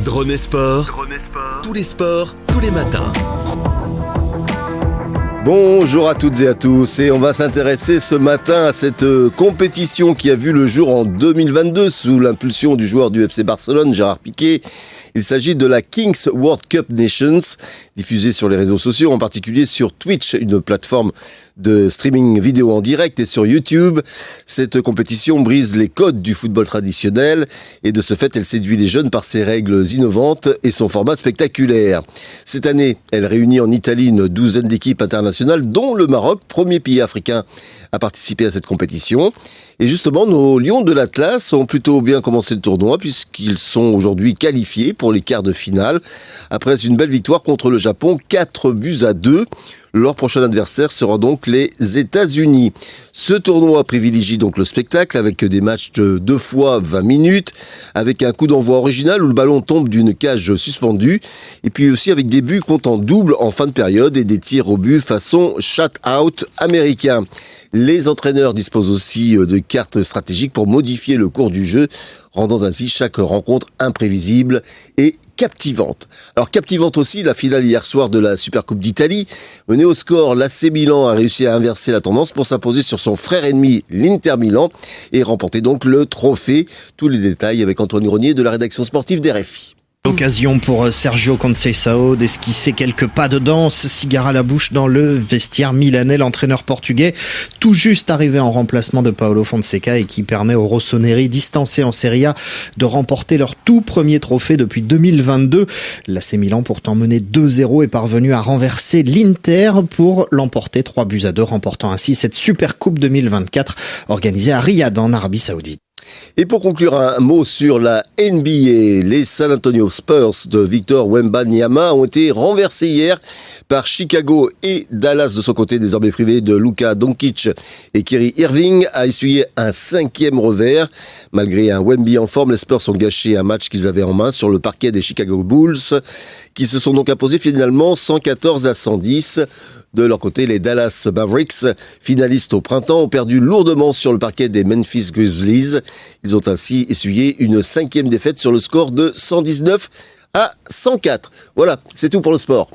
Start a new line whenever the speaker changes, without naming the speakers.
Drone Sport, tous les sports, tous les matins.
Bonjour à toutes et à tous, et on va s'intéresser ce matin à cette compétition qui a vu le jour en 2022 sous l'impulsion du joueur du FC Barcelone, Gérard Piqué. Il s'agit de la Kings World Cup Nations, diffusée sur les réseaux sociaux, en particulier sur Twitch, une plateforme de streaming vidéo en direct, et sur YouTube. Cette compétition brise les codes du football traditionnel et de ce fait, elle séduit les jeunes par ses règles innovantes et son format spectaculaire. Cette année, elle réunit en Italie une douzaine d'équipes internationales, dont le Maroc, premier pays africain à participer à cette compétition. Et justement, nos Lions de l'Atlas ont plutôt bien commencé le tournoi puisqu'ils sont aujourd'hui qualifiés pour les quarts de finale après une belle victoire contre le Japon, 4-2. Leur prochain adversaire sera donc les États-Unis. Ce tournoi privilégie donc le spectacle avec des matchs de 2 fois 20 minutes, avec un coup d'envoi original où le ballon tombe d'une cage suspendue, et puis aussi avec des buts comptant double en fin de période et des tirs au but façon shutout américain. Les entraîneurs disposent aussi de cartes stratégiques pour modifier le cours du jeu, rendant ainsi chaque rencontre imprévisible et captivante. Alors captivante aussi la finale hier soir de la Supercoupe d'Italie. Mené au score, l'AC Milan a réussi à inverser la tendance pour s'imposer sur son frère ennemi, l'Inter Milan, et remporter donc le trophée. Tous les détails avec Antoine Grenier de la rédaction sportive d'RFI.
L'occasion pour Sergio Conceição d'esquisser quelques pas de danse, cigare à la bouche dans le vestiaire milanais. L'entraîneur portugais, tout juste arrivé en remplacement de Paulo Fonseca et qui permet aux Rossoneri, distancés en Serie A, de remporter leur tout premier trophée depuis 2022. L'AC Milan, pourtant mené 2-0, est parvenu à renverser l'Inter pour l'emporter 3-2, remportant ainsi cette Supercoupe 2024 organisée à Riyad en Arabie Saoudite.
Et pour conclure, un mot sur la NBA. Les San Antonio Spurs de Victor Wembanyama ont été renversés hier par Chicago, et Dallas, de son côté désormais privé de Luka Doncic et Kyrie Irving, a essuyé un 5e revers. Malgré un Wemby en forme, les Spurs ont gâché un match qu'ils avaient en main sur le parquet des Chicago Bulls, qui se sont donc imposés finalement 114-110. De leur côté, les Dallas Mavericks, finalistes au printemps, ont perdu lourdement sur le parquet des Memphis Grizzlies. Ils ont ainsi essuyé une 5e défaite sur le score de 119-104. Voilà, c'est tout pour le sport.